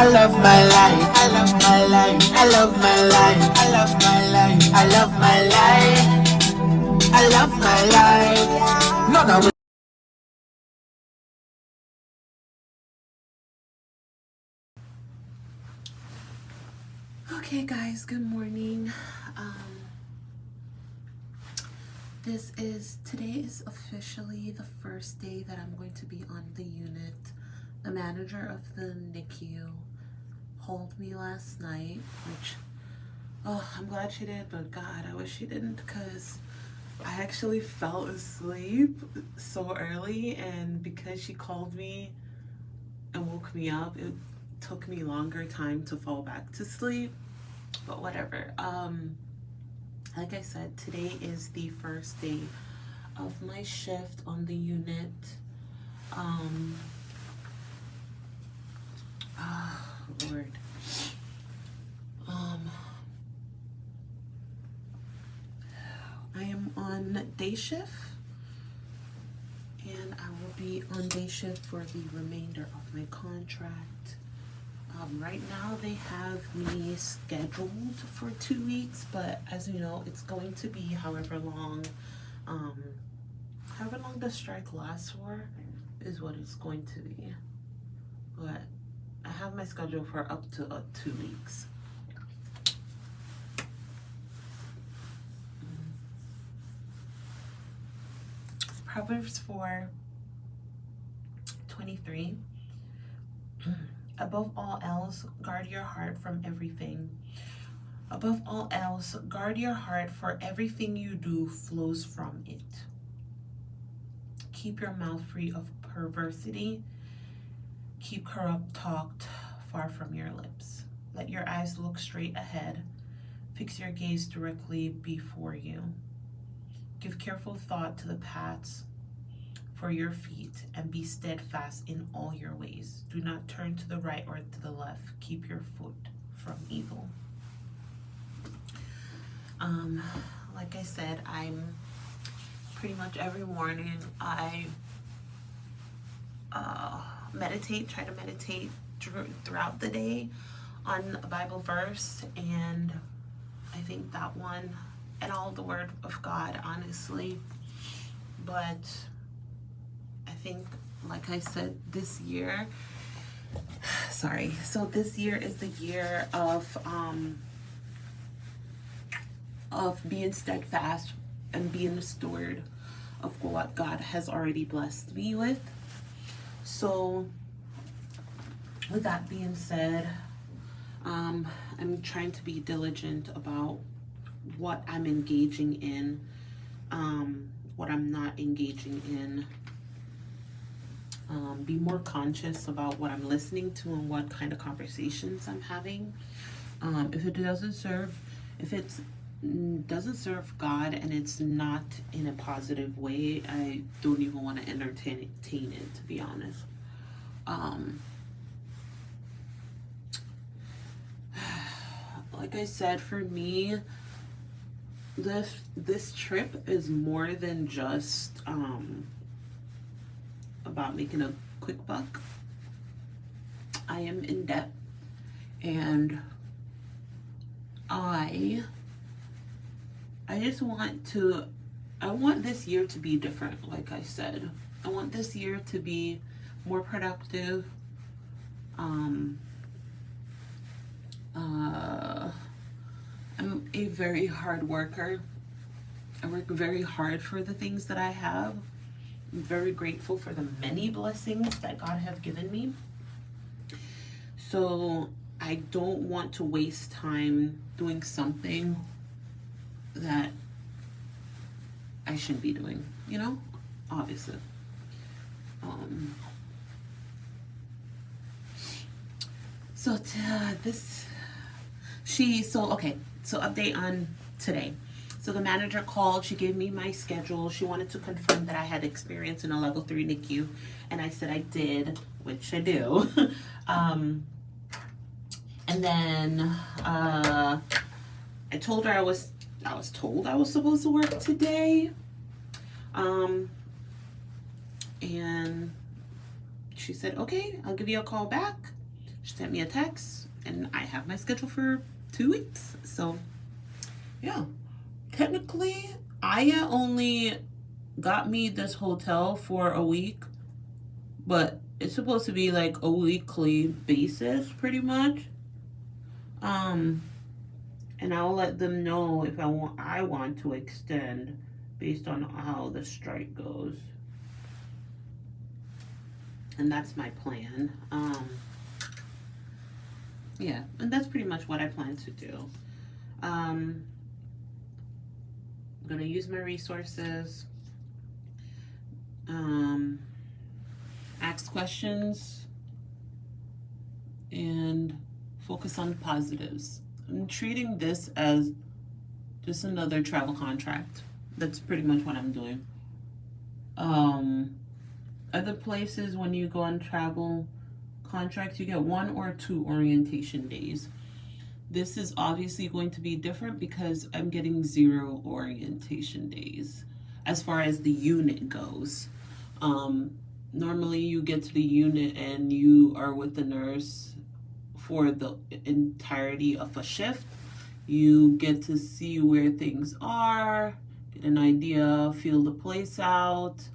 I love my life. I love my life. I love my life. I love my life. I love my life. I love my life. No, that was Okay guys, good morning. Today is officially the first day that I'm going to be on the unit. The manager of the NICU called me last night, which, I'm glad she did, but God, I wish she didn't, because I actually fell asleep so early, and because she called me and woke me up, it took me longer time to fall back to sleep, but whatever. Like I said, today is the first day of my shift on the unit. Lord. I am on day shift, and I will be on day shift for the remainder of my contract. Right now they have me scheduled for 2 weeks, but as you know, it's going to be however long the strike lasts for is what it's going to be. But I have my schedule for up to 2 weeks. Proverbs 4:23. Above all else, guard your heart from everything. Above all else, guard your heart, for everything you do flows from it. Keep your mouth free of perversity. Keep corrupt talk far from your lips. Let your eyes look straight ahead. Fix your gaze directly before you. Give careful thought to the paths for your feet, and be steadfast in all your ways. Do not turn to the right or to the left. Keep your foot from evil. Like I said, I'm pretty much every morning I try to meditate throughout the day on a Bible verse, and I think that one, and all the Word of God, honestly. But I think, like I said, this year is the year of being steadfast and being a steward of what God has already blessed me with. So with that being said, I'm trying to be diligent about what I'm engaging in, what I'm not engaging in. Be more conscious about what I'm listening to and what kind of conversations I'm having. If it doesn't serve God and it's not in a positive way, I don't even want to entertain it, to be honest. Like I said, for me, this trip is more than just about making a quick buck. I am in debt, and I just I want this year to be different. Like I said, I want this year to be more productive. I'm a very hard worker. I work very hard for the things that I have. I'm very grateful for the many blessings that God has given me. So I don't want to waste time doing something that I shouldn't be doing, obviously. So update on today. So the manager called, she gave me my schedule. She wanted to confirm that I had experience in a level 3 NICU, and I said I did, which I do. And then I told her I was told I was supposed to work today. And she said, okay, I'll give you a call back. She sent me a text, and I have my schedule for 2 weeks. So, yeah. Technically, Aya only got me this hotel for a week, but it's supposed to be like a weekly basis, pretty much. And I'll let them know if I want to extend based on how the strike goes. And that's my plan. Yeah, and that's pretty much what I plan to do. I'm gonna use my resources, ask questions, and focus on positives. I'm treating this as just another travel contract. That's pretty much what I'm doing. Other places, when you go on travel contracts, you get 1 or 2 orientation days. This is obviously going to be different because I'm getting 0 orientation days as far as the unit goes. Normally you get to the unit and you are with the nurse for the entirety of a shift. You get to see where things are, get an idea, feel the place out,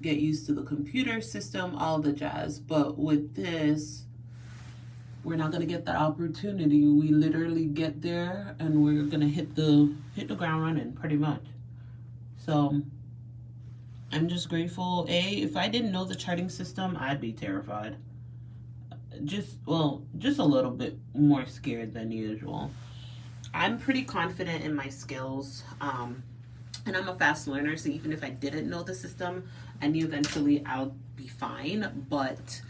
get used to the computer system, all the jazz. But with this, we're not gonna get that opportunity. We literally get there and we're gonna hit the ground running, pretty much. So I'm just grateful. If I didn't know the charting system, I'd be terrified. Just a little bit more scared than usual. I'm pretty confident in my skills. And I'm a fast learner, so even if I didn't know the system, I knew eventually I'll be fine. But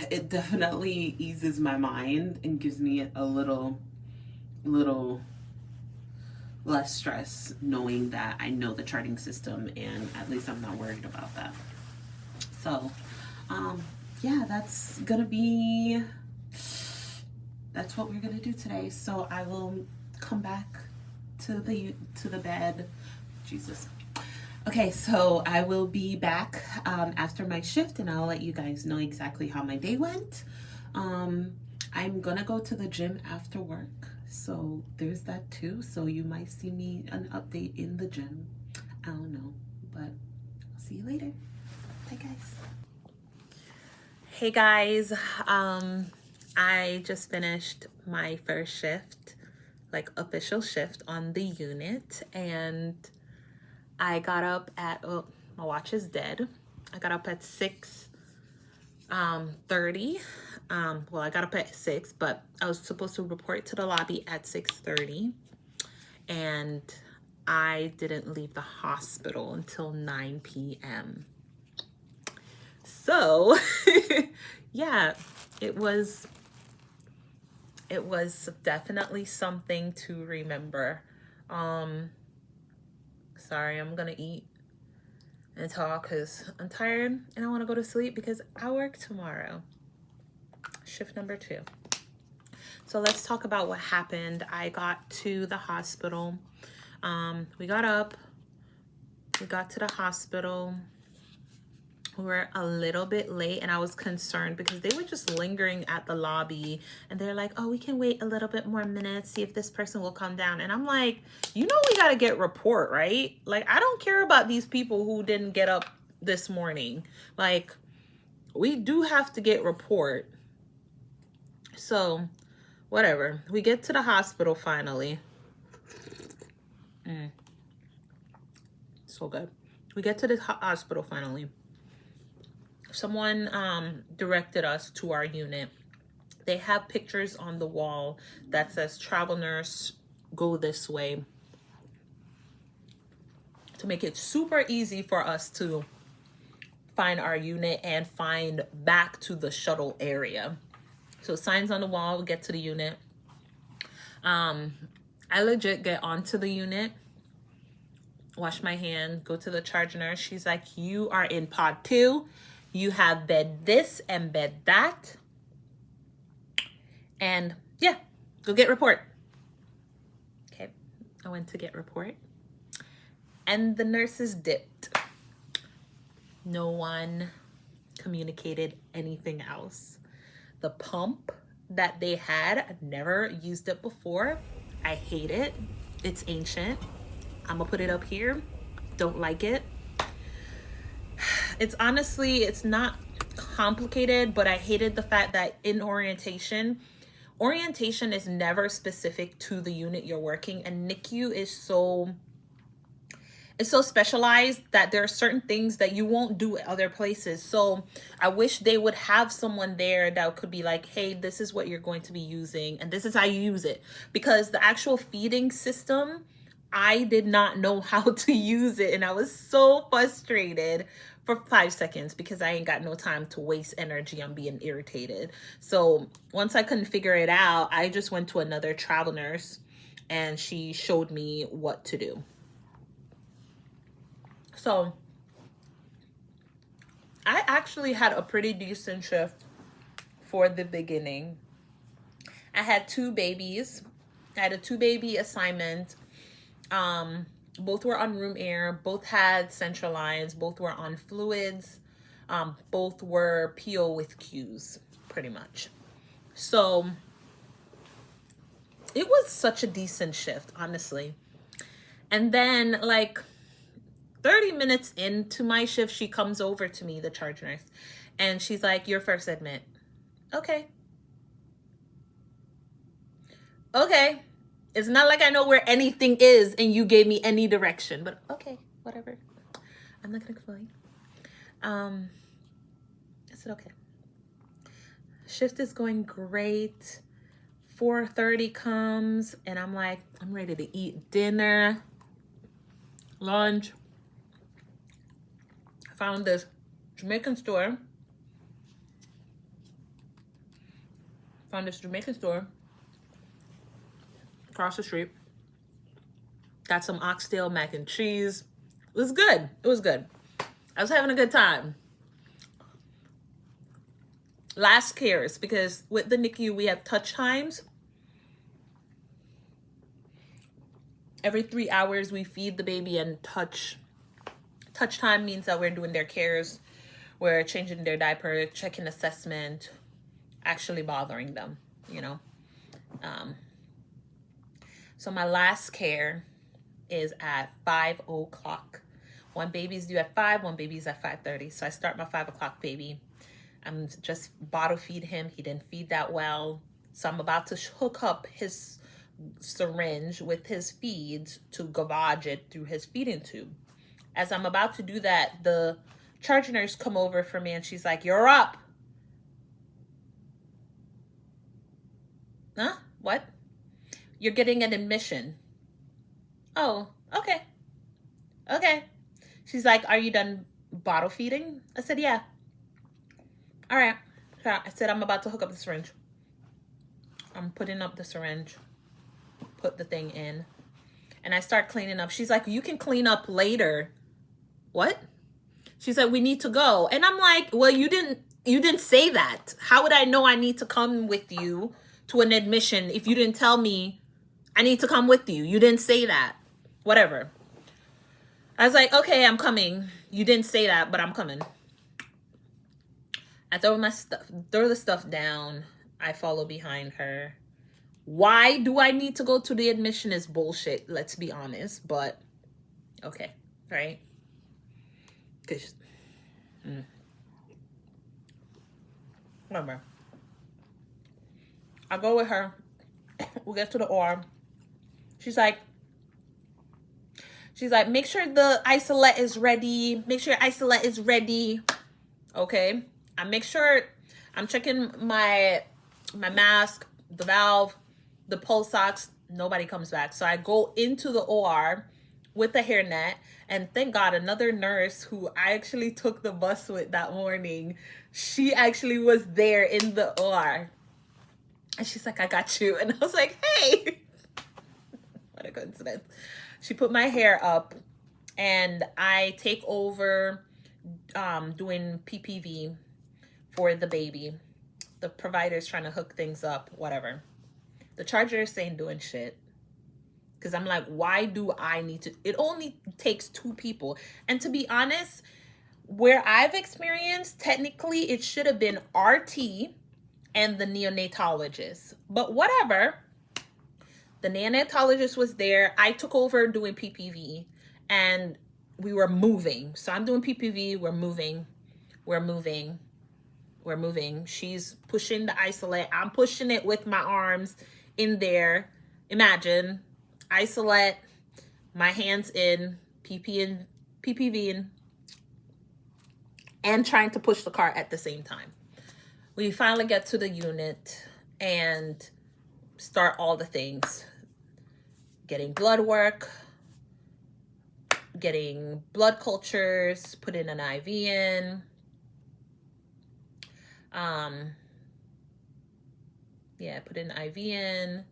it definitely eases my mind and gives me a little less stress knowing that I know the charting system, and at least I'm not worried about that. So, yeah, that's what we're gonna do today. So I will come back to the bed. Jesus. Okay, so I will be back after my shift, and I'll let you guys know exactly how my day went. I'm gonna go to the gym after work, so there's that too. So you might see me an update in the gym. I don't know, but I'll see you later. Bye, guys. Hey guys, I just finished my first shift, like official shift on the unit, and I got up at, my watch is dead. I got up at 6:30. Well, I got up at 6, but I was supposed to report to the lobby at 6:30, and I didn't leave the hospital until 9 p.m. So, yeah, it was definitely something to remember. Sorry, I'm gonna eat and talk because I'm tired and I want to go to sleep because I work tomorrow. Shift number 2. So let's talk about what happened. I got to the hospital. We got up. We got to the hospital. We were a little bit late, and I was concerned because they were just lingering at the lobby, and they're like, oh, we can wait a little bit more minutes, see if this person will come down. And I'm like, you know, we got to get report, right? Like, I don't care about these people who didn't get up this morning. Like, we do have to get report. So whatever, we get to the hospital finally. So good. We get to the hospital finally. Someone directed us to our unit. They have pictures on the wall that says travel nurse, go this way, to make it super easy for us to find our unit and find back to the shuttle area. So signs on the wall, we get to the unit. I legit get onto the unit, wash my hand, go to the charge nurse. She's like, you are in pod 2. You have bed this and bed that. And yeah, go get report. Okay, I went to get report. And the nurses dipped. No one communicated anything else. The pump that they had, I've never used it before. I hate it. It's ancient. I'm gonna put it up here. Don't like it. It's honestly, it's not complicated, but I hated the fact that in orientation is never specific to the unit you're working, and NICU is so, it's so specialized that there are certain things that you won't do at other places. So I wish they would have someone there that could be like, hey, this is what you're going to be using and this is how you use it. Because the actual feeding system, I did not know how to use it, and I was so frustrated for 5 seconds because I ain't got no time to waste energy on being irritated. So once I couldn't figure it out, I just went to another travel nurse and she showed me what to do. So I actually had a pretty decent shift for the beginning. I had 2 babies. I had a 2-baby assignment. Both were on room air, both had central lines, both were on fluids, both were PO with Qs, pretty much. So it was such a decent shift, honestly. And then like 30 minutes into my shift, she comes over to me, the charge nurse, and she's like, "Your first admit." Okay. Okay. It's not like I know where anything is and you gave me any direction, but okay, whatever. I'm not gonna complain. I said, okay. Shift is going great. 4:30 comes and I'm like, I'm ready to eat dinner, lunch. I found this Jamaican store. Across the street. Got some oxtail mac and cheese. It was good. It was good. I was having a good time. Last cares, because with the NICU we have touch times. Every 3 hours we feed the baby, and touch time means that we're doing their cares. We're changing their diaper, checking assessment, actually bothering them, you know. So my last care is at 5:00. One baby's due at 5, one baby's at 5:30. So I start my 5 o'clock baby. I'm just bottle feed him. He didn't feed that well. So I'm about to hook up his syringe with his feeds to gavage it through his feeding tube. As I'm about to do that, the charge nurse come over for me and she's like, "You're up." Huh? What? "You're getting an admission." Oh, okay. Okay. She's like, "Are you done bottle feeding?" I said, "Yeah." All right. So I said, I'm about to hook up the syringe. I'm putting up the syringe, put the thing in, and I start cleaning up. She's like, "You can clean up later." What? She's like, "We need to go." And I'm like, "Well, you didn't say that. How would I know I need to come with you to an admission if you didn't tell me I need to come with you? You didn't say that." Whatever. I was like, "Okay, I'm coming. You didn't say that, but I'm coming." I throw the stuff down. I follow behind her. Why do I need to go to the admission is bullshit, let's be honest, but okay, right? Cause, whatever. I go with her. We get to the OR. She's like, "Make sure the isolate is ready. Make sure your isolate is ready." Okay. I make sure I'm checking my mask, the valve, the pulse ox. Nobody comes back. So I go into the OR with the hairnet, and thank God another nurse who I actually took the bus with that morning, she actually was there in the OR. And she's like, "I got you." And I was like, "Hey." What a coincidence. She put my hair up and I take over doing PPV for the baby. The provider's trying to hook things up, whatever. The charger is saying doing shit. Because I'm like, why do I need to? It only takes 2 people. And to be honest, where I've experienced, technically it should have been RT and the neonatologist. But whatever. The neonatologist was there. I took over doing PPV and we were moving. So I'm doing PPV, we're moving, we're moving, we're moving. She's pushing the isolate. I'm pushing it with my arms in there. Imagine isolate, my hands in, PPV in, and trying to push the car at the same time. We finally get to the unit and start all the things. Getting blood work, getting blood cultures, putting an IV in. Put an IV in.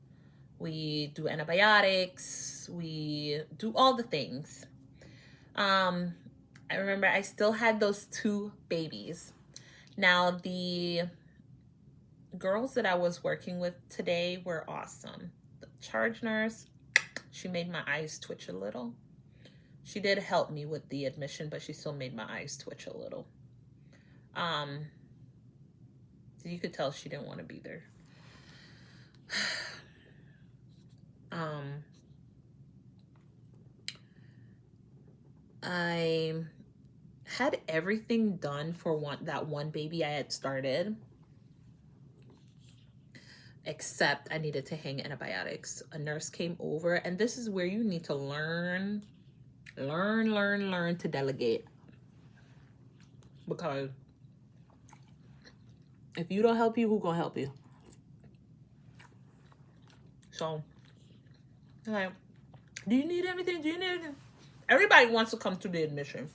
We do antibiotics. We do all the things. I remember I still had those 2 babies. Now, the girls that I was working with today were awesome. The charge nurse, she made my eyes twitch a little. She did help me with the admission, but she still made my eyes twitch a little. So you could tell she didn't want to be there. I had everything done for that one baby I had started, except I needed to hang antibiotics. A nurse came over, and this is where you need to learn to delegate. Because if you don't help you, who gonna help you? So, like, do you need anything? Do you need anything? Everybody wants to come to the admission.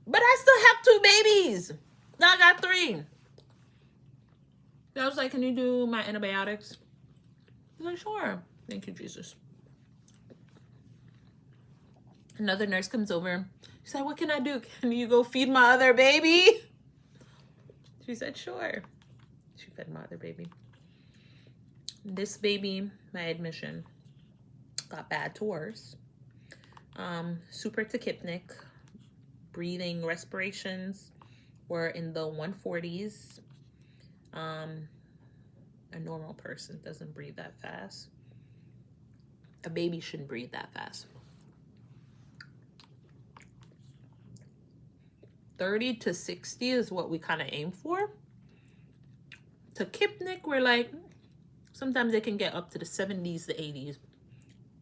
But I still have 2 babies. Now I got 3. I was like, can you do my antibiotics? I was like, sure. Thank you, Jesus. Another nurse comes over. She said, what can I do? Can you go feed my other baby? She said, sure. She fed my other baby. This baby, my admission, got bad to worse. Super tachypnic. Breathing respirations were in the 140s. A normal person doesn't breathe that fast. A baby shouldn't breathe that fast. 30 to 60 is what we kind of aim for. Tachypnic, we're like, sometimes it can get up to the 70s, the 80s.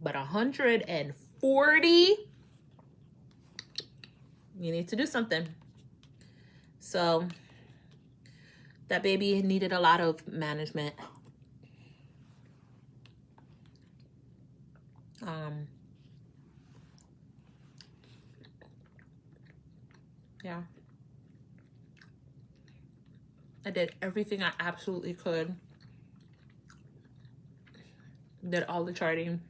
But 140, you need to do something. So that baby needed a lot of management. Yeah. I did everything I absolutely could. Did all the charting.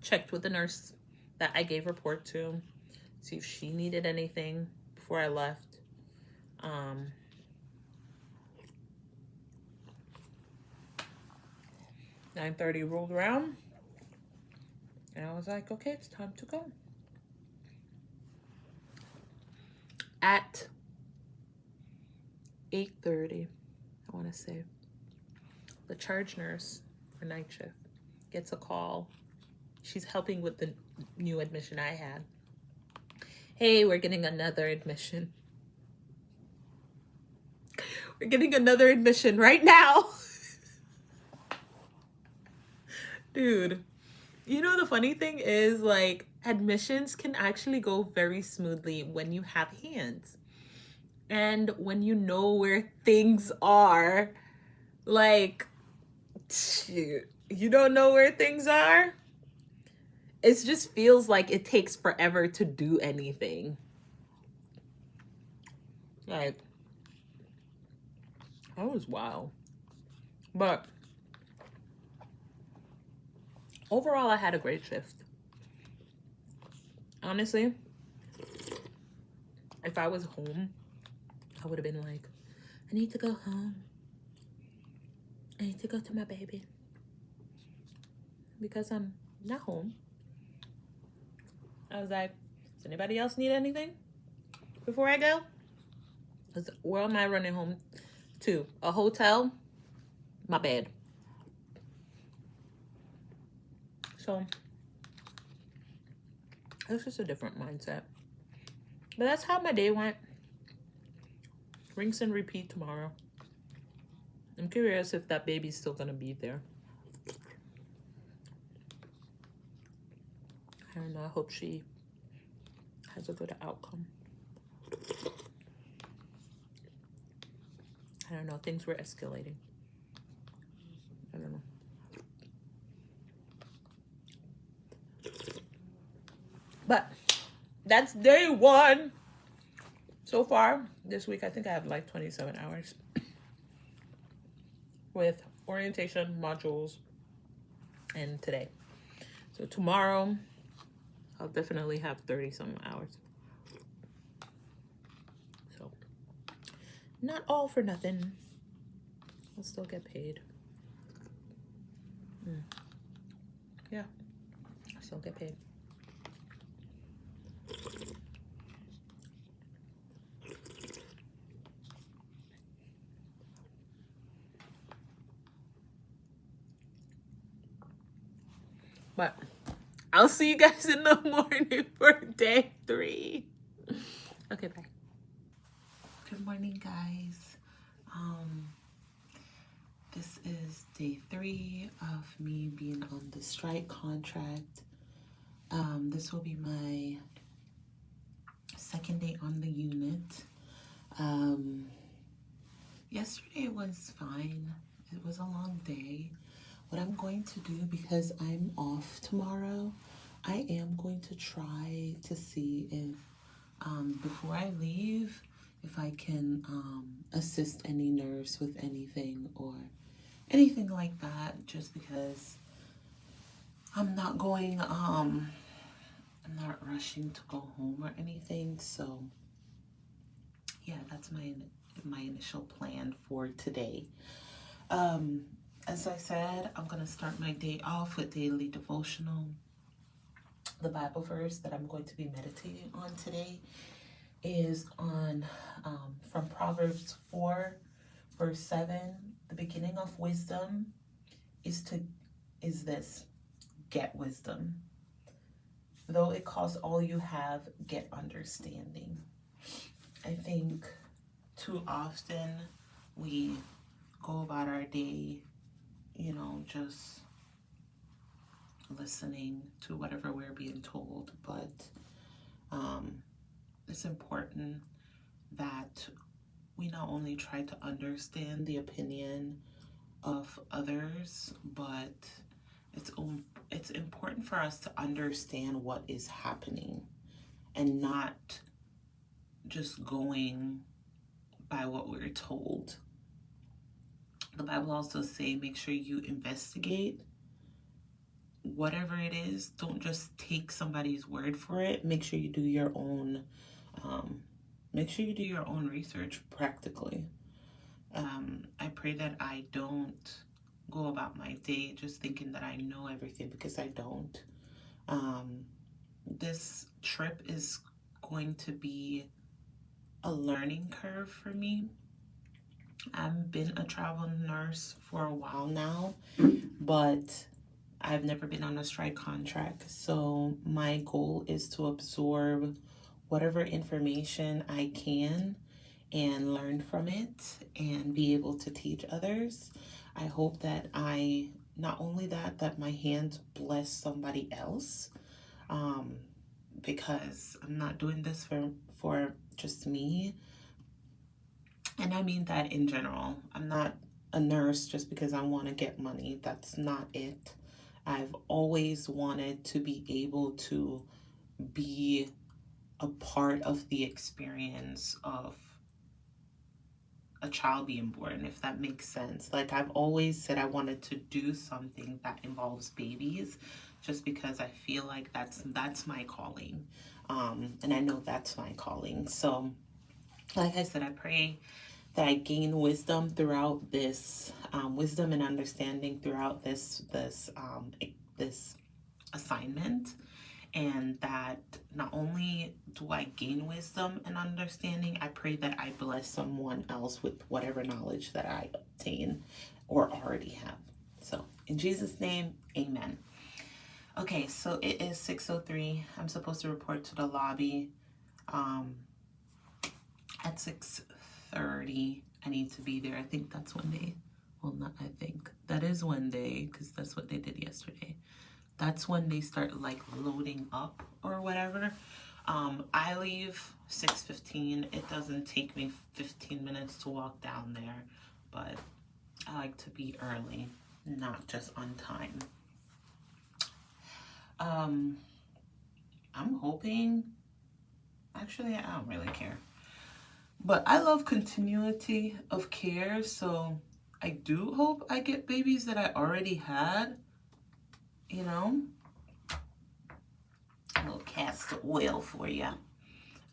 Checked with the nurse that I gave report to, see if she needed anything before I left. 9:30 rolled around, and I was like, okay, it's time to go. At 8:30, I want to say, the charge nurse for night shift gets a call. She's helping with the new admission I had. Hey, we're getting another admission. We're getting another admission right now. Dude, you know, the funny thing is, like, admissions can actually go very smoothly when you have hands. And when you know where things are. Like, you don't know where things are? It just feels like it takes forever to do anything. Like, that was wild. But overall, I had a great shift. Honestly, if I was home, I would have been like, I need to go home. I need to go to my baby. Because I'm not home. I was like, does anybody else need anything before I go? Because where am I running home to? A hotel? My bad. So it's just a different mindset. But that's how my day went. Rinse and repeat tomorrow. I'm curious if that baby's still gonna be there. I don't know. I hope she has a good outcome. I don't know. Things were escalating. I don't know. But that's day 1. So far this week, I think I have like 27 hours with orientation modules and today. So tomorrow, I'll definitely have 30 some hours. So not all for nothing. I'll still get paid. Yeah, I'll still get paid. But I'll see you guys in the morning for day 3. Okay, bye. Good morning, guys. This is day 3 of me being on the strike contract. This will be my second day on the unit. Yesterday was fine. It was a long day. What I'm going to do, because I'm off tomorrow, I am going to try to see if before I leave, if I can assist any nurse with anything or anything like that, just because I'm not going, I'm not rushing to go home or anything. So yeah, that's my initial plan for today. As I said, I'm going to start my day off with daily devotional. The Bible verse that I'm going to be meditating on today is on from Proverbs 4, verse 7. The beginning of wisdom is this: get wisdom. Though it costs all you have, get understanding. I think too often we go about our day, just listening to whatever we're being told, but it's important that we not only try to understand the opinion of others, but it's important for us to understand what is happening and not just going by what we're told. The Bible also says, make sure you investigate whatever it is. Don't just take somebody's word for it. Make sure you do your own research practically. I pray that I don't go about my day just thinking that I know everything, because I don't. This trip is going to be a learning curve for me. I've been a travel nurse for a while now, but I've never been on a strike contract. So my goal is to absorb whatever information I can and learn from it and be able to teach others. I hope that not only that my hands bless somebody else, because I'm not doing this for just me. And I mean that in general. I'm not a nurse just because I want to get money. That's not it. I've always wanted to be able to be a part of the experience of a child being born, if that makes sense. Like, I've always said I wanted to do something that involves babies, just because I feel like that's my calling. And I know that's my calling. So like I said, I pray that I gain wisdom throughout this, wisdom and understanding throughout this assignment, and that not only do I gain wisdom and understanding, I pray that I bless someone else with whatever knowledge that I obtain or already have. So in Jesus' name, amen. Okay, so it is 6:03. I'm supposed to report to the lobby at 6:30. I need to be there. I think that's when they, well, not I think. That is when they, because that's what they did yesterday. That's when they start like loading up or whatever. I leave 6:15. It doesn't take me 15 minutes to walk down there, but I like to be early, not just on time. I'm hoping, actually, I don't really care. But I love continuity of care, so I do hope I get babies that I already had, you know. A little castor oil for you.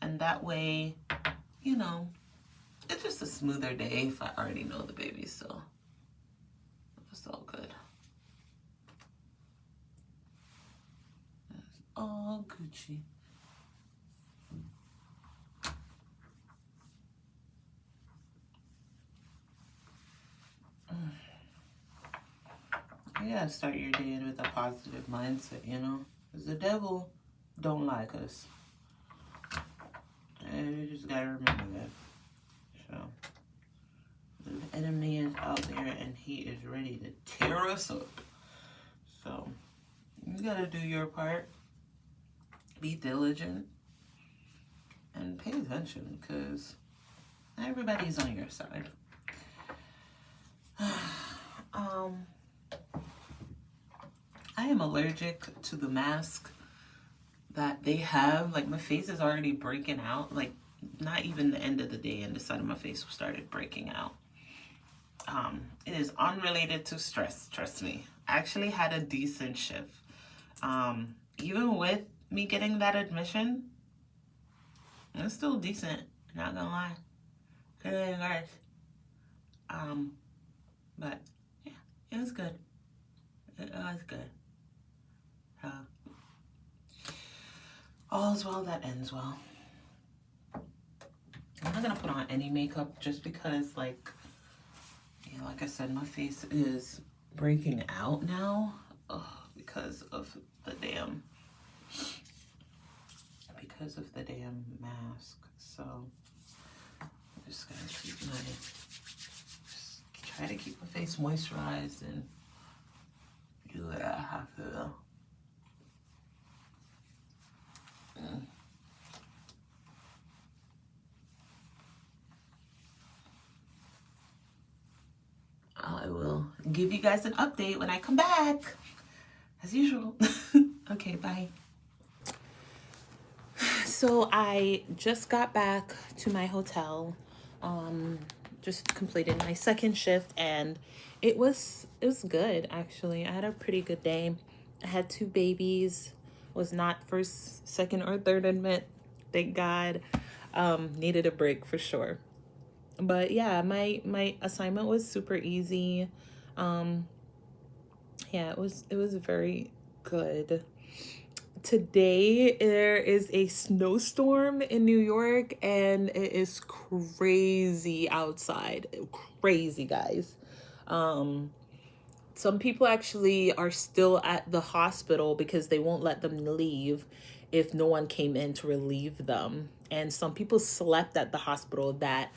And that way, you know, it's just a smoother day if I already know the baby, so it's all good. It's all Gucci. You gotta start your day with a positive mindset, you know? Because the devil don't like us. And you just gotta remember that. So, the enemy is out there and he is ready to tear us up. So, you gotta do your part. Be diligent. And pay attention, because everybody's on your side. I am allergic to the mask that they have. Like, my face is already breaking out. Like, not even the end of the day and the side of my face started breaking out. It is unrelated to stress, trust me. I actually had a decent shift. Even with me getting that admission, it was still decent, not gonna lie. Good, guys. But yeah, it was good. It was good. All's well that ends well. I'm not gonna put on any makeup just because, like, you know, like I said, my face is breaking out now because of the damn mask. So I'm just gonna try to keep my face moisturized and do what I have to. I will give you guys an update when I come back, as usual. Okay, bye. So I just got back to my hotel, just completed my second shift, and it was good, actually. I had a pretty good day. I had 2 babies, was not first, second, or third admit, thank God. Needed a break for sure. But yeah, my assignment was super easy. Yeah, it was very good. Today there is a snowstorm in New York and it is crazy outside. Crazy, guys. Some people actually are still at the hospital because they won't let them leave if no one came in to relieve them. And some people slept at the hospital that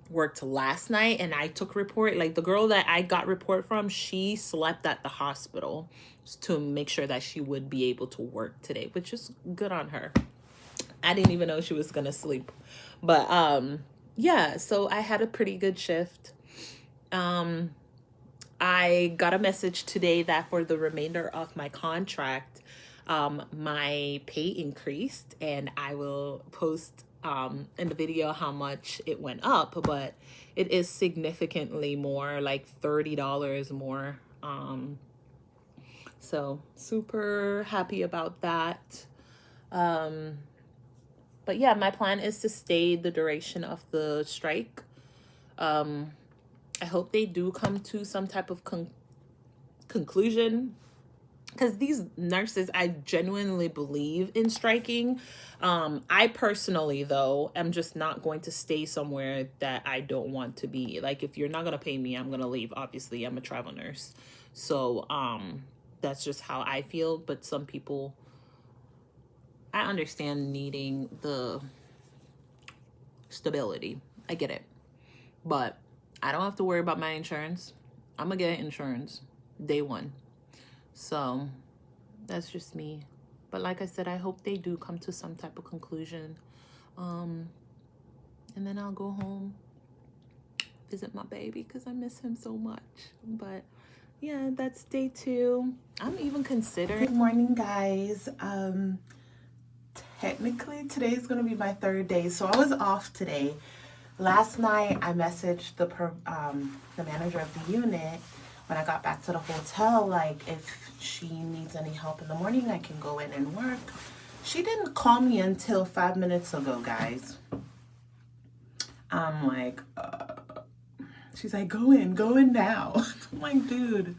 worked last night, and I took report. Like, the girl that I got report from, she slept at the hospital to make sure that she would be able to work today, which is good on her. I didn't even know she was gonna sleep. But yeah, so I had a pretty good shift. I got a message today that for the remainder of my contract, my pay increased, and I will post in the video how much it went up, but it is significantly more, like $30 more. So super happy about that. But yeah, my plan is to stay the duration of the strike. I hope they do come to some type of conclusion. because these nurses, I genuinely believe in striking. I personally, though, am just not going to stay somewhere that I don't want to be. Like, if you're not going to pay me, I'm going to leave. Obviously, I'm a travel nurse. So, that's just how I feel. But some people, I understand needing the stability. I get it. But I don't have to worry about my insurance. I'm going to get insurance day one. So that's just me. But like I said, I hope they do come to some type of conclusion. And then I'll go home, visit my baby, because I miss him so much. But yeah, that's day 2. I'm even considering. Good morning, guys. Technically today's gonna be my 3rd day, so I was off today. Last night I messaged the manager of the unit when I got back to the hotel, like, if she needs any help in the morning, I can go in and work. She didn't call me until 5 minutes ago, guys. I'm like, she's like, go in now. I'm like, dude,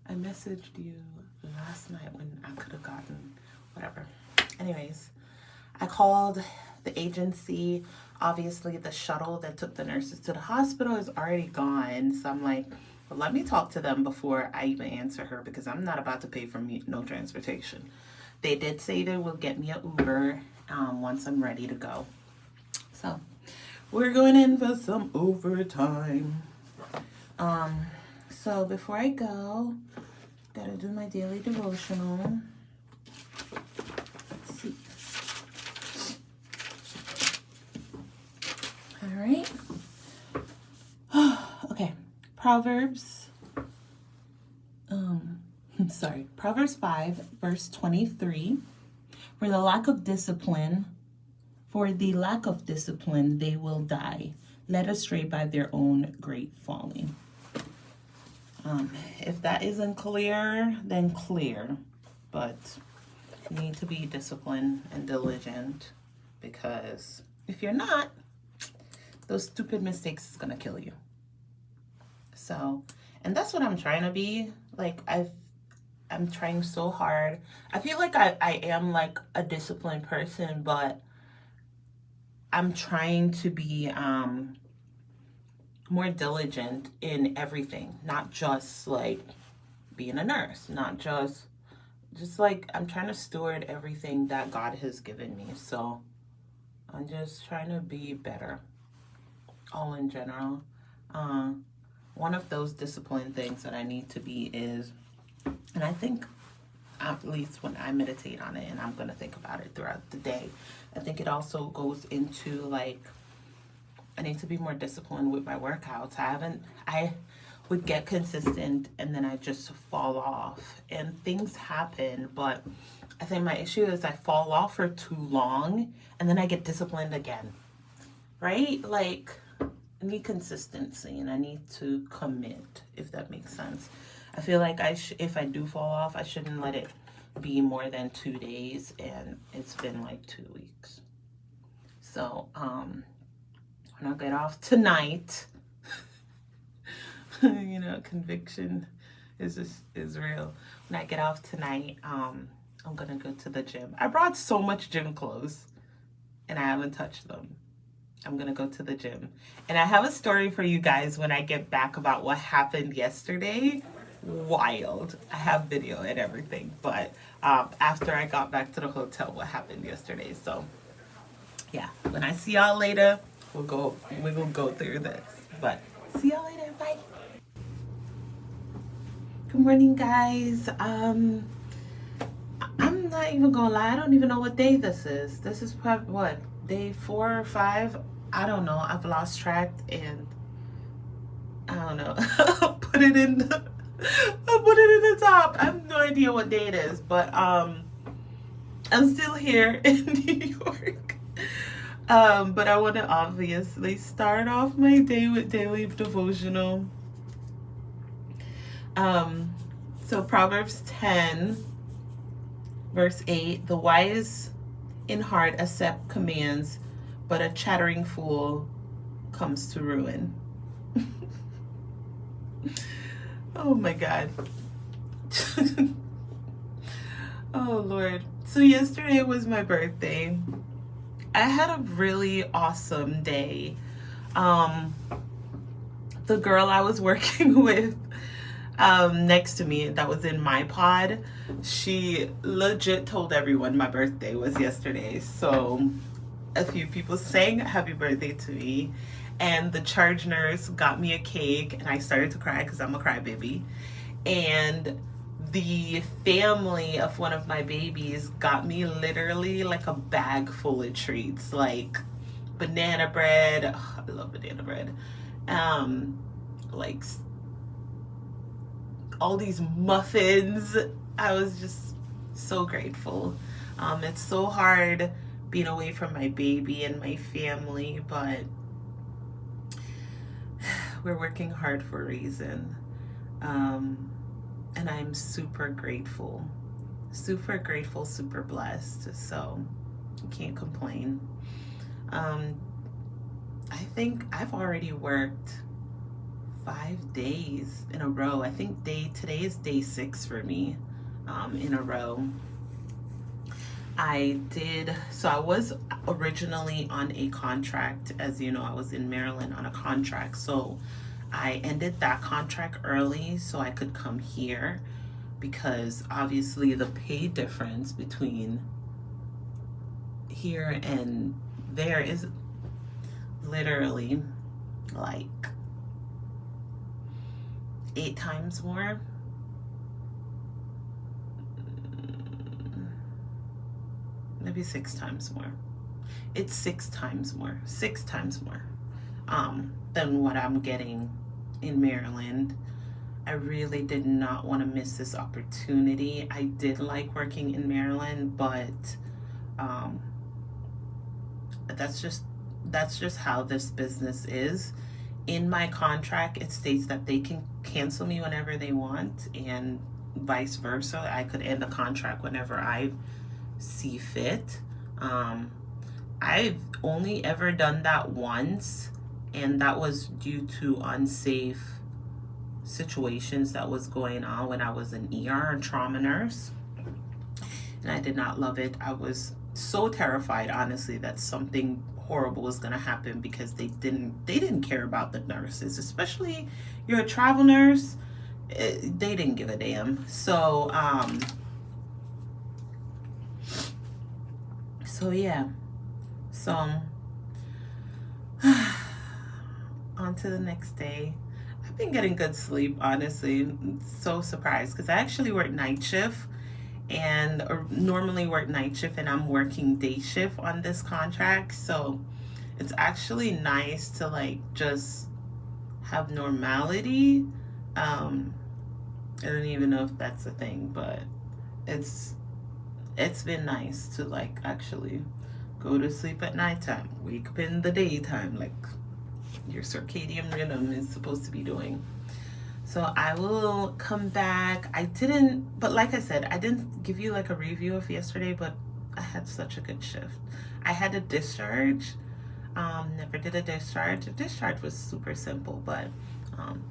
I messaged you last night when I could have gotten whatever. Anyways, I called the agency. Obviously, the shuttle that took the nurses to the hospital is already gone. So I'm like, well, let me talk to them before I even answer her, because I'm not about to pay for no transportation. They did say they will get me an Uber once I'm ready to go. So we're going in for some overtime. So before I go, gotta do my daily devotional. Let's see. All right. Okay. Proverbs 5, verse 23. For the lack of discipline, they will die, led astray by their own great folly. If that isn't clear, then clear. But you need to be disciplined and diligent, because if you're not, those stupid mistakes is gonna kill you. So, and that's what I'm trying to be. Like, I'm trying so hard. I feel like I am like a disciplined person, but I'm trying to be more diligent in everything, not just like being a nurse, not just like, I'm trying to steward everything that God has given me. So I'm just trying to be better, all in general. One of those discipline things that I need to be is, and I think at least when I meditate on it, and I'm going to think about it throughout the day, I think it also goes into like, I need to be more disciplined with my workouts. I would get consistent and then I just fall off, and things happen, but I think my issue is I fall off for too long and then I get disciplined again, right? Like, I need consistency and I need to commit, if that makes sense. I feel like if I do fall off, I shouldn't let it be more than 2 days, and it's been like 2 weeks. So, when I get off tonight, you know, conviction is real. When I get off tonight, I'm gonna go to the gym. I brought so much gym clothes and I haven't touched them. I'm gonna go to the gym. And I have a story for you guys when I get back about what happened yesterday. Wild. I have video and everything, but after I got back to the hotel, what happened yesterday. So yeah, when I see y'all later, we will go through this. But see y'all later. Bye. Good morning, guys. I'm not even gonna lie, I don't even know what day this is. This is probably what, day 4 or 5? I don't know. I've lost track, and I don't know. I'll put it in the top. I have no idea what day it is, but I'm still here in New York. But I want to obviously start off my day with daily devotional. So Proverbs 10, verse 8, the wise in heart accept commands, but a chattering fool comes to ruin. Oh my God. Oh Lord. So yesterday was my birthday. I had a really awesome day. Um, the girl I was working with next to me that was in my pod, she legit told everyone my birthday was yesterday. So a few people sang happy birthday to me, and the charge nurse got me a cake, and I started to cry because I'm a crybaby. And the family of one of my babies got me literally like a bag full of treats, like banana bread. Oh, I love banana bread. Like all these muffins. I was just so grateful. It's so hard being away from my baby and my family, but we're working hard for a reason. And I'm super grateful, super blessed. So I can't complain. I think I've already worked 5 days in a row. I think today is day 6 for me in a row. I was originally on a contract. As you know, I was in Maryland on a contract. So I ended that contract early so I could come here, because obviously the pay difference between here and there is literally like 8 times more. Maybe 6 times more. It's 6 times more. 6 times more than what I'm getting in Maryland. I really did not want to miss this opportunity. I did like working in Maryland, but that's just how this business is. In my contract, it states that they can cancel me whenever they want, and vice versa. I could end the contract whenever I see fit. I've only ever done that once, and that was due to unsafe situations that was going on when I was an ER and trauma nurse, and I did not love it. I was so terrified, honestly, that something horrible was going to happen, because they didn't care about the nurses, especially you're a travel nurse. They didn't give a damn. So yeah. So on to the next day. I've been getting good sleep, honestly. I'm so surprised, because I actually work night shift, and normally work night shift, and I'm working day shift on this contract. So it's actually nice to like just have normality. I don't even know if that's a thing, but it's been nice to like actually go to sleep at nighttime, wake up in the daytime, like your circadian rhythm is supposed to be doing. So I will come back. But like I said, I didn't give you like a review of yesterday, but I had such a good shift. I had a discharge. Never did a discharge. A discharge was super simple, but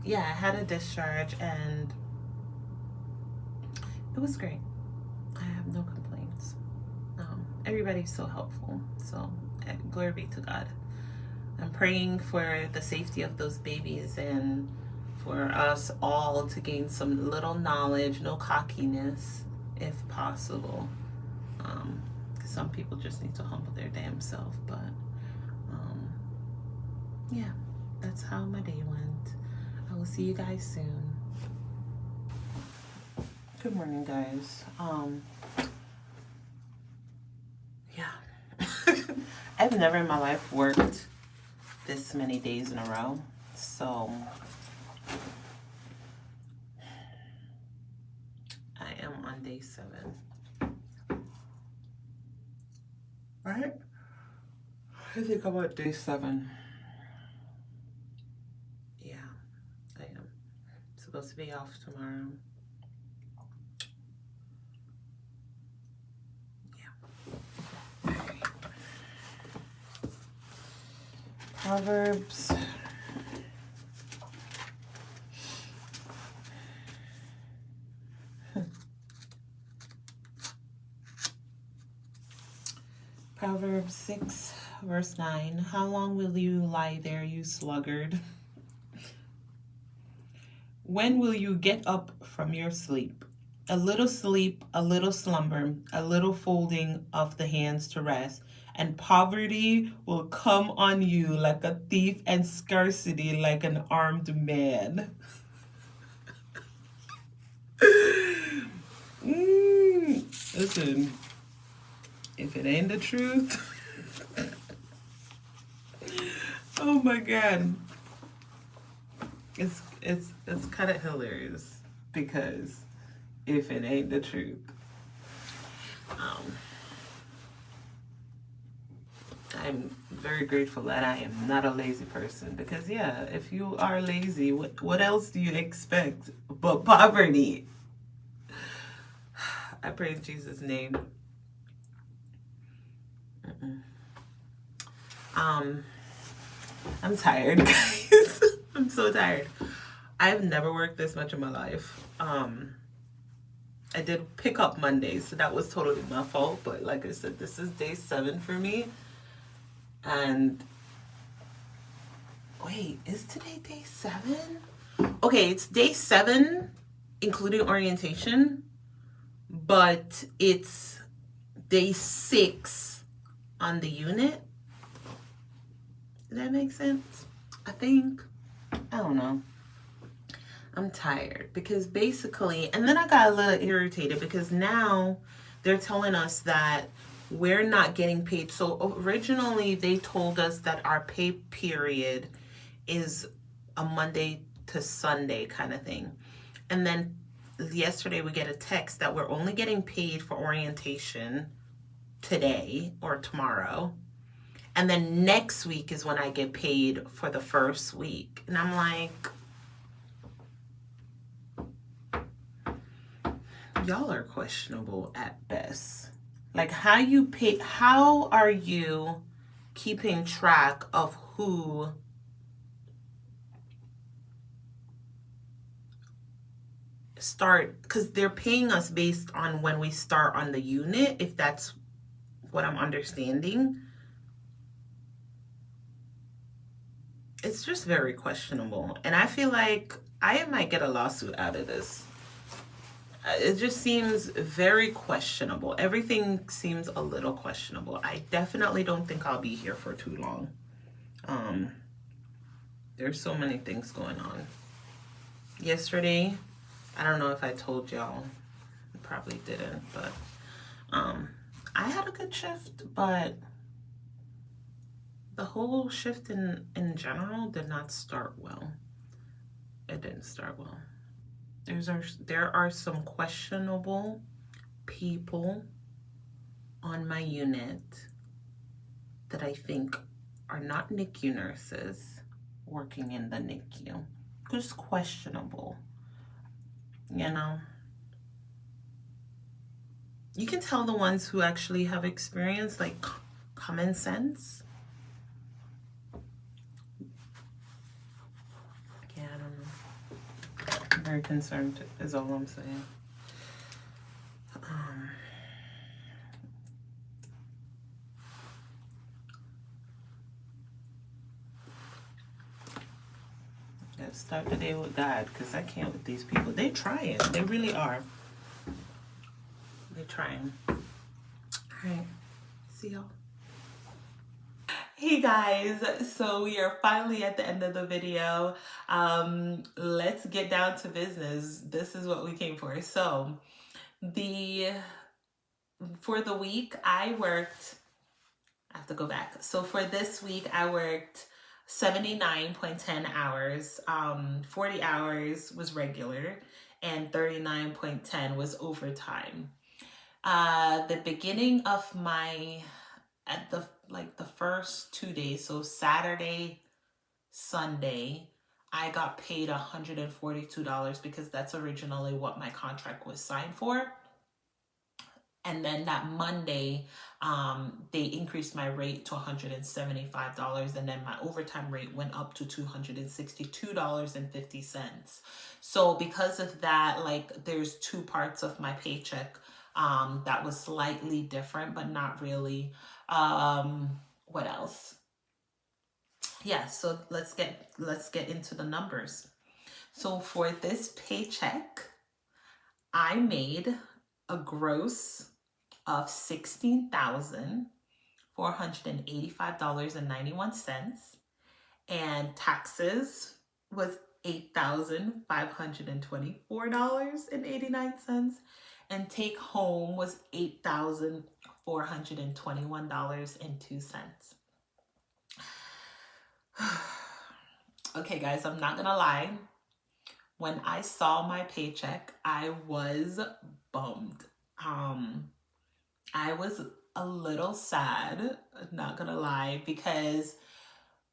yeah, I had a discharge, and it was great. I have no complaints. Everybody's so helpful. So glory be to God. I'm praying for the safety of those babies, and for us all to gain some little knowledge, no cockiness, if possible. Because some people just need to humble their damn self. But yeah, that's how my day went. I will see you guys soon. Good morning, guys. Yeah. I've never in my life worked this many days in a row. So I am on day 7. Right? I think I'm on day 7. Yeah, I am. Supposed to be off tomorrow. Yeah. Alright. Proverbs. Proverbs 6, verse 9. How long will you lie there, you sluggard? When will you get up from your sleep? A little sleep, a little slumber, a little folding of the hands to rest, and poverty will come on you like a thief and scarcity like an armed man. Listen, if it ain't the truth, oh my God. It's kind of hilarious because if it ain't the truth, I'm very grateful that I am not a lazy person, because yeah, if you are lazy, what else do you expect but poverty? I pray in Jesus' name. I'm tired, guys. I'm so tired. I've never worked this much in my life. I did pick up Monday, so that was totally my fault. But like I said, this is day 7 for me. And wait, is today day 7? Okay, it's day 7, including orientation, but it's day 6 on the unit. Does that make sense? I think. I don't know. I'm tired because basically, and then I got a little irritated because now they're telling us that we're not getting paid. So originally they told us that our pay period is a Monday to Sunday kind of thing. And then yesterday we get a text that we're only getting paid for orientation today or tomorrow. And then next week is when I get paid for the first week. And I'm like, y'all are questionable at best. Like, how are you keeping track of who start? Because they're paying us based on when we start on the unit, if that's what I'm understanding. It's just very questionable. And I feel like I might get a lawsuit out of this. It just seems very questionable. Everything seems a little questionable. I definitely don't think I'll be here for too long. There's so many things going on. Yesterday, I don't know if I told y'all. I probably didn't, but I had a good shift, but the whole shift in general did not start well. It didn't start well. There are some questionable people on my unit that I think are not NICU nurses working in the NICU. Just questionable, you know. You can tell the ones who actually have experience, like common sense. Yeah, I don't know. I'm very concerned is all I'm saying. Gotta start the day with God, because I can't with these people. They're trying. They really are. They're trying. All right. See y'all. Hey guys, so we are finally at the end of the video. Let's get down to business. This is what we came for. So for the week I have to go back. So for this week I worked 79.10 hours. 40 hours was regular and 39.10 was overtime. The beginning of the first 2 days, so Saturday, Sunday, I got paid $142 because that's originally what my contract was signed for. And then that Monday, they increased my rate to $175, and then my overtime rate went up to $262.50. So because of that, like, there's 2 parts of my paycheck that was slightly different, but not really. What else? Yeah, so let's get into the numbers. So for this paycheck, I made a gross of $16,485.91, and taxes was $8,524.89, and take home was $8,421.02. Okay, guys, I'm not gonna lie. When I saw my paycheck, I was bummed. I was a little sad, not gonna lie, because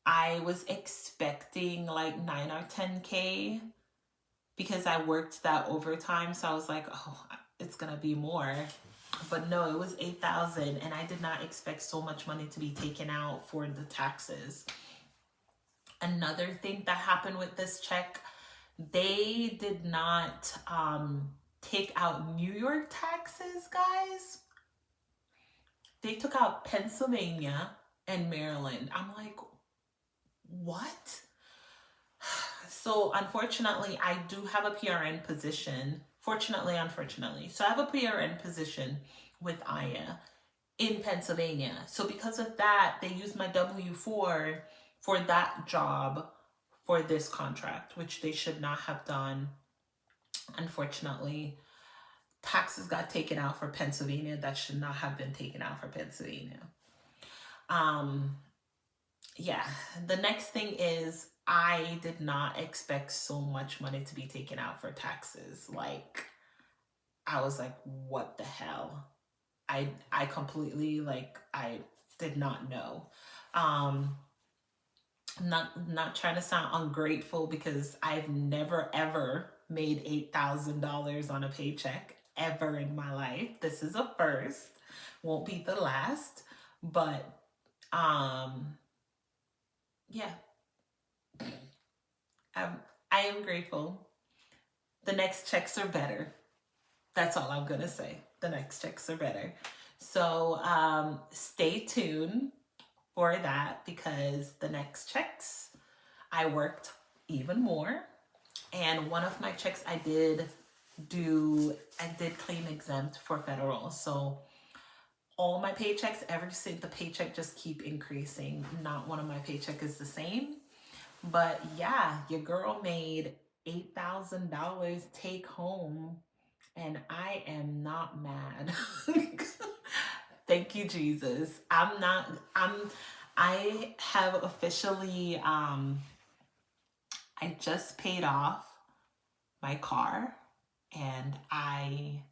I was expecting like 9 or 10K because I worked that overtime. So I was like, oh, it's gonna be more. But no, it was 8,000, and I did not expect so much money to be taken out for the taxes. Another thing that happened with this check, they did not take out New York taxes, guys. They took out Pennsylvania and Maryland. I'm like, what? So unfortunately, I do have a PRN position. Fortunately, unfortunately. So I have a PRN position with Aya in Pennsylvania. So because of that, they used my W-4 for that job for this contract, which they should not have done. Unfortunately, taxes got taken out for Pennsylvania that should not have been taken out for Pennsylvania. Yeah, the next thing is I did not expect so much money to be taken out for taxes. Like, I was like, what the hell? I completely, like, I did not know. Not trying to sound ungrateful, because I've never ever made $8,000 on a paycheck ever in my life. This is a first, won't be the last, but yeah, I am grateful. The next checks are better. That's all I'm gonna say. The next checks are better. So stay tuned for that, because the next checks I worked even more. And one of my checks I did claim exempt for federal. So all my paychecks, ever since, the paycheck just keep increasing. Not one of my paycheck is the same. But yeah, your girl made $8,000 take home, and I am not mad. Thank you, Jesus. I have officially, I just paid off my car, and I'm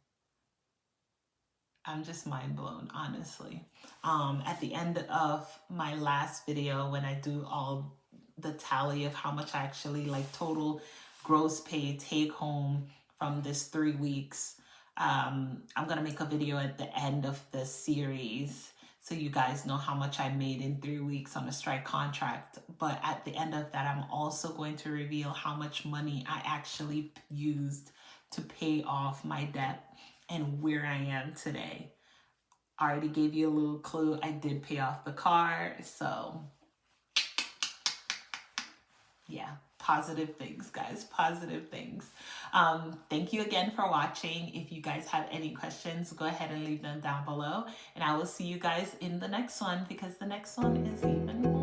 just mind blown, honestly. At the end of my last video, when I do all the tally of how much I actually, like, total gross pay take home from this 3 weeks, I'm gonna make a video at the end of the series so you guys know how much I made in 3 weeks on a strike contract. But at the end of that, I'm also going to reveal how much money I actually used to pay off my debt and where I am today. I already gave you a little clue. I did pay off the car. So yeah, positive things, guys, positive things. Thank you again for watching. If you guys have any questions, go ahead and leave them down below, and I will see you guys in the next one, because the next one is even